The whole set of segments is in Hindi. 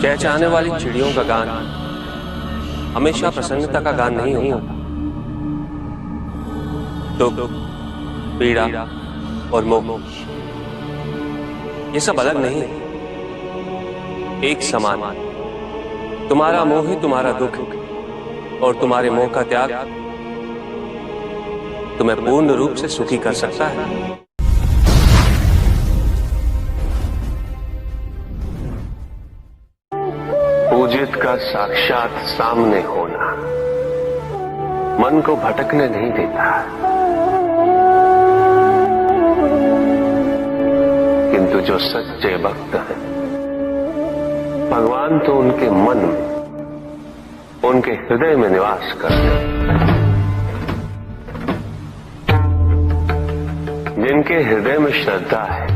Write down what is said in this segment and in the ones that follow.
चहचहाने वाली चिड़ियों का गान हमेशा प्रसन्नता का गान नहीं होता। दुख, पीड़ा और मोह ये सब अलग नहीं, एक समान। तुम्हारा मोह ही तुम्हारा दुख और तुम्हारे मोह का त्याग तुम्हें पूर्ण रूप से सुखी कर सकता है। पूजित का साक्षात सामने होना मन को भटकने नहीं देता, किंतु जो सच्चे भक्त हैं भगवान तो उनके मन में, उनके हृदय में निवास करते हैं। जिनके हृदय में श्रद्धा है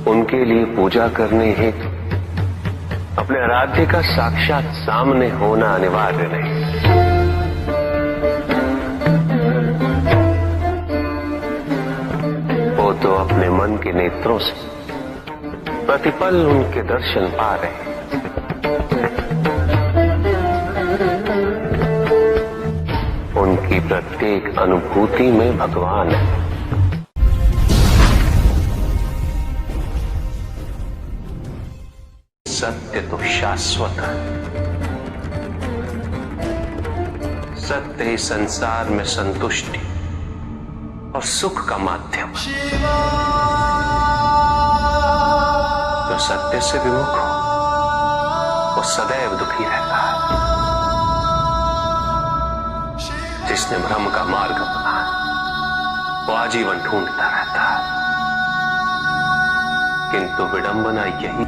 उनके लिए पूजा करने हेतु अपने आराध्य का साक्षात सामने होना अनिवार्य नहीं। वो तो अपने मन के नेत्रों से प्रतिपल उनके दर्शन पा रहे हैं। उनकी प्रत्येक अनुभूति में भगवान है। सत्य तो शाश्वत है, सत्य ही संसार में संतुष्टि और सुख का माध्यम। जो सत्य से विमुख हो वो सदैव दुखी रहता है। जिसने भ्रम का मार्ग अपना वो आजीवन ढूंढता रहता है, किंतु विडंबना यही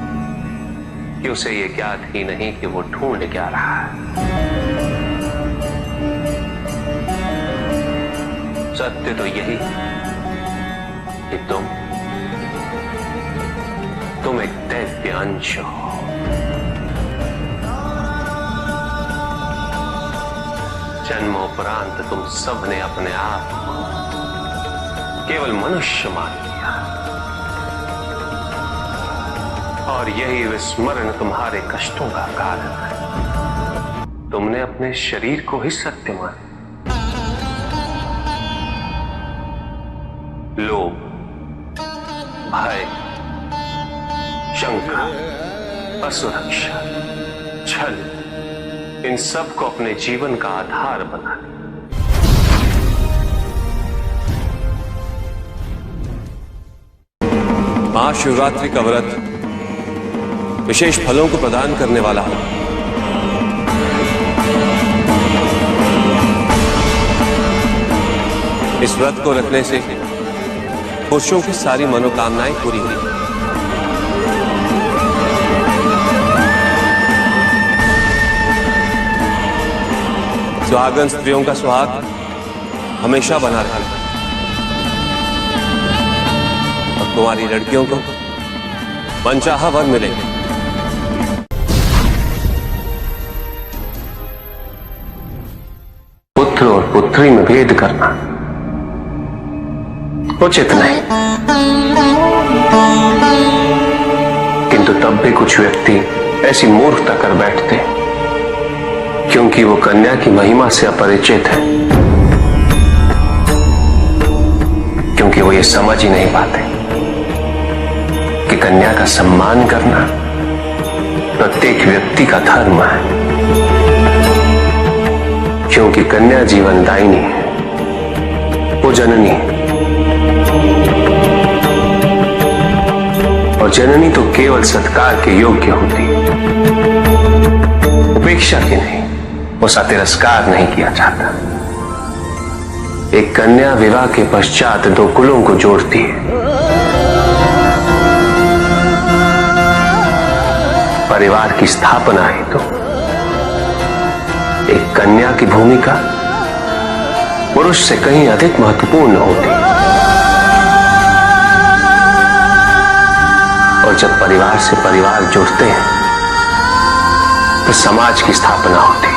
कि उसे ये ज्ञात ही नहीं कि वो ढूंढ क्या रहा है। सत्य तो यही कि तुम एक दैव्य अंश हो। जन्मोपरांत तुम सबने अपने आप को केवल मनुष्य मान लिया और यही विस्मरण तुम्हारे कष्टों का कारण है। तुमने अपने शरीर को ही सत्य माना। लोभ, भय, शंका, असुरक्षा, छल इन सब को अपने जीवन का आधार बना लिया। महाशिवरात्रि का व्रत विशेष फलों को प्रदान करने वाला है। इस व्रत को रखने से पुरुषों की सारी मनोकामनाएं पूरी हुई। सुहागन स्त्रियों का सुहाग हमेशा बना रहेगा और तुम्हारी लड़कियों को मनचाहा वर मिलेगा। पुत्र और पुत्री में भेद करना उचित नहीं, किंतु तब भी कुछ व्यक्ति ऐसी मूर्खता कर बैठते क्योंकि वो कन्या की महिमा से अपरिचित है, क्योंकि वो ये समझ ही नहीं पाते कि कन्या का सम्मान करना प्रत्येक व्यक्ति का धर्म है, क्योंकि कन्या जीवनदायिनी है, वो जननी है और जननी तो केवल सत्कार के योग्य होती है, उपेक्षा की नहीं। उसका तिरस्कार नहीं किया जाता। एक कन्या विवाह के पश्चात दो कुलों को जोड़ती है। परिवार की स्थापना है तो एक कन्या की भूमिका पुरुष से कहीं अधिक महत्वपूर्ण होती है। और जब परिवार से परिवार जुड़ते हैं तो समाज की स्थापना होती है।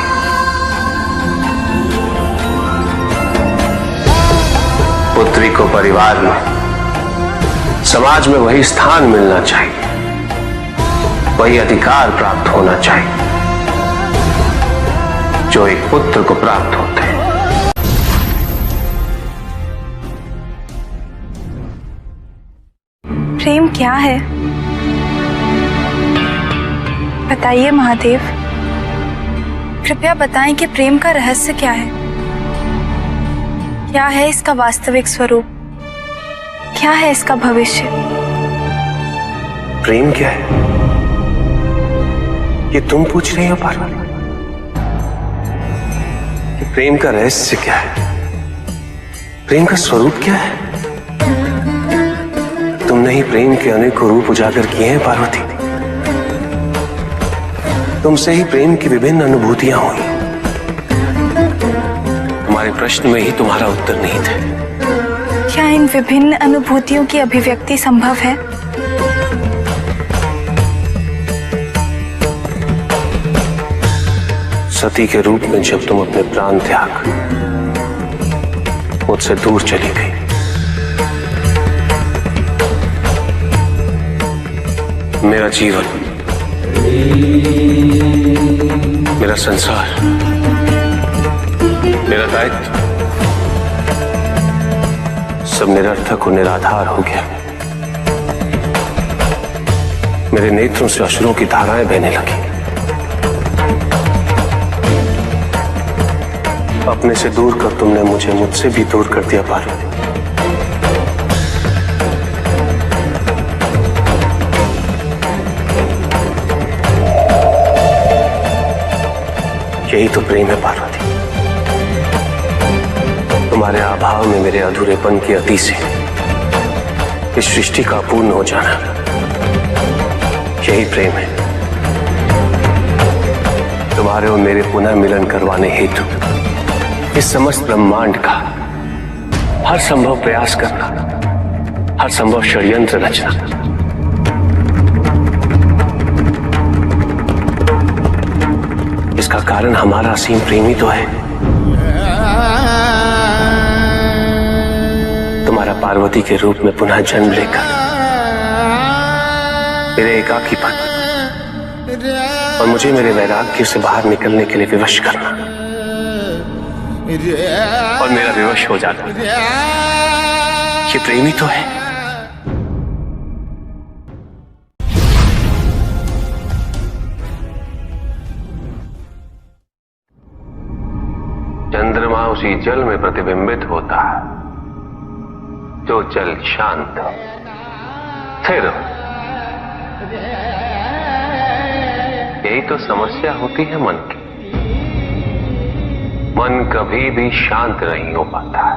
पुत्री को परिवार में, समाज में वही स्थान मिलना चाहिए वही अधिकार प्राप्त होना चाहिए जो एक पुत्र को प्राप्त होते हैं। प्रेम क्या है? बताइए महादेव, कृपया बताएं कि प्रेम का रहस्य क्या है? क्या है इसका वास्तविक स्वरूप? क्या है इसका भविष्य? प्रेम क्या है ये तुम पूछ रही हो पार्वती? प्रेम का रहस्य क्या है? प्रेम का स्वरूप क्या है? तुमने ही प्रेम के अनेकों रूप उजागर किए हैं पार्वती। तुमसे ही प्रेम की विभिन्न अनुभूतियां हुई। तुम्हारे प्रश्न में ही तुम्हारा उत्तर नहीं थे। क्या इन विभिन्न अनुभूतियों की अभिव्यक्ति संभव है? सती के रूप में जब तुम अपने प्राण त्याग मुझसे दूर चली गई, मेरा जीवन, मेरा संसार, मेरा दायित्व सब निरर्थक और निराधार हो गया। मेरे नेत्रों से अश्रुओं की धाराएं बहने लगी। अपने से दूर कर तुमने मुझे मुझसे भी दूर कर दिया पार्वती। यही तो प्रेम है पार्वती। तुम्हारे अभाव में मेरे अधूरेपन की अति से इस सृष्टि का पूर्ण हो जाना, यही प्रेम है। तुम्हारे और मेरे पुनः मिलन करवाने हेतु इस समस्त ब्रह्मांड का हर संभव प्रयास करना, हर संभव षड्यंत्र रचना। इसका कारण हमारा असीम प्रेम ही तो है। तुम्हारा पार्वती के रूप में पुनः जन्म लेकर मेरे एकाकीपन और मुझे मेरे वैराग्य से बाहर निकलने के लिए विवश करना और मेरा विवश हो जाना, ये प्रेम ही तो है। चंद्रमा उसी जल में प्रतिबिंबित होता है जो जल शांत स्थिर। यही तो समस्या होती है मन की। मन कभी भी शांत नहीं हो पाता है।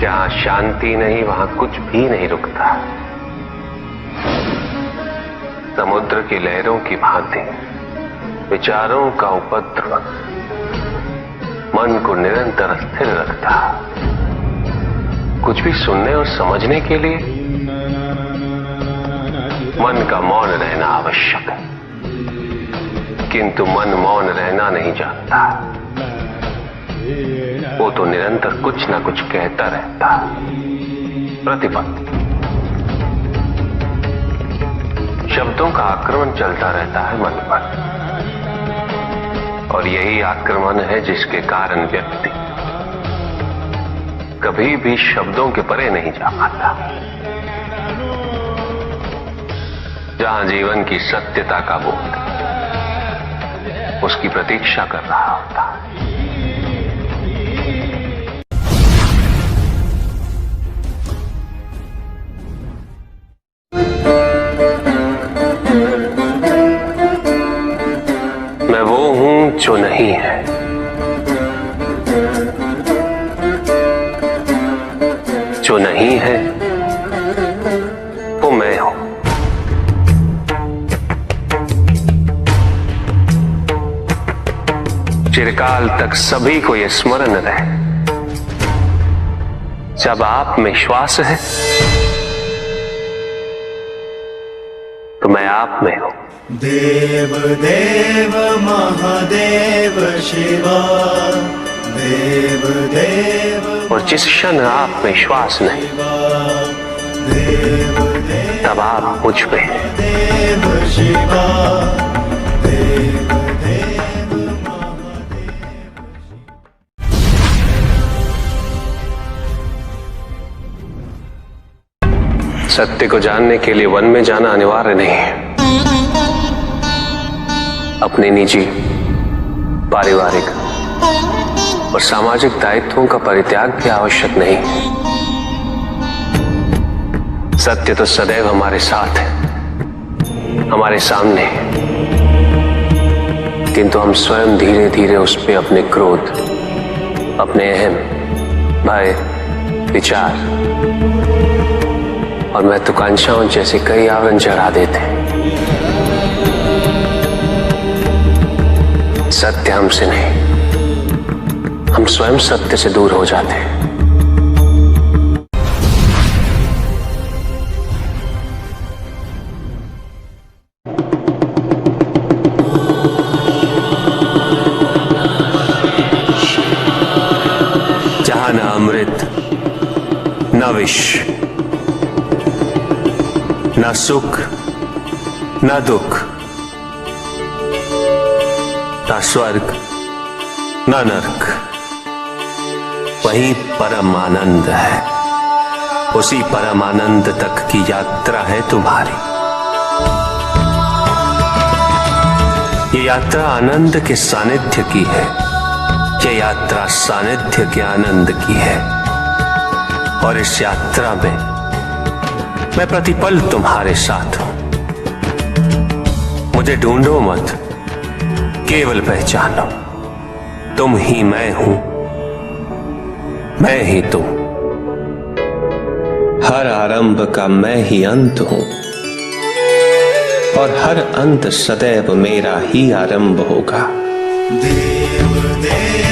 जहां शांति नहीं वहां कुछ भी नहीं रुकता। समुद्र की लहरों की भांति विचारों का उपद्रव मन को निरंतर स्थिर रखता। कुछ भी सुनने और समझने के लिए मन का मौन रहना आवश्यक है, किंतु मन मौन रहना नहीं जानता। वो तो निरंतर कुछ ना कुछ कहता रहता। प्रतिपल शब्दों का आक्रमण चलता रहता है मन पर, और यही आक्रमण है जिसके कारण व्यक्ति कभी भी शब्दों के परे नहीं जा पाता। जहां जीवन की सत्यता का बोध उसकी प्रतीक्षा कर रहा होता। मैं वो हूं जो नहीं है, जो नहीं है वो मैं हूं। चिरकाल तक सभी को यह स्मरण रहे, जब आप में श्वास है तो मैं आप में हूं। देव देव महादेव शिवा, देव देव। और जिस क्षण आप में श्वास नहीं, तब आप मुझ पे। देव शिवा देव सत्य को जानने के लिए वन में जाना अनिवार्य नहीं है। अपने निजी, पारिवारिक और सामाजिक दायित्वों का परित्याग भी आवश्यक नहीं। सत्य तो सदैव हमारे साथ है, हमारे सामने, किंतु हम स्वयं धीरे धीरे उस पे अपने क्रोध, अपने अहम, भय, विचार और महत्वाकांक्षाओं जैसे कई आवरण चढ़ा देते हैं। सत्य हमसे नहीं, हम स्वयं सत्य से दूर हो जाते हैं। जहां न अमृत, न विष, न सुख, न दुख, न स्वर्ग, न नरक, वही परम आनंद है। उसी परम आनंद तक की यात्रा है तुम्हारी। ये यात्रा आनंद के सानिध्य की है। ये यात्रा सानिध्य के आनंद की है। और इस यात्रा में मैं प्रतिपल तुम्हारे साथ हूं। मुझे ढूंढो मत, केवल पहचानो, तुम ही मैं हूं, मैं ही तुम। हर आरंभ का मैं ही अंत हूं और हर अंत सदैव मेरा ही आरंभ होगा। देव देव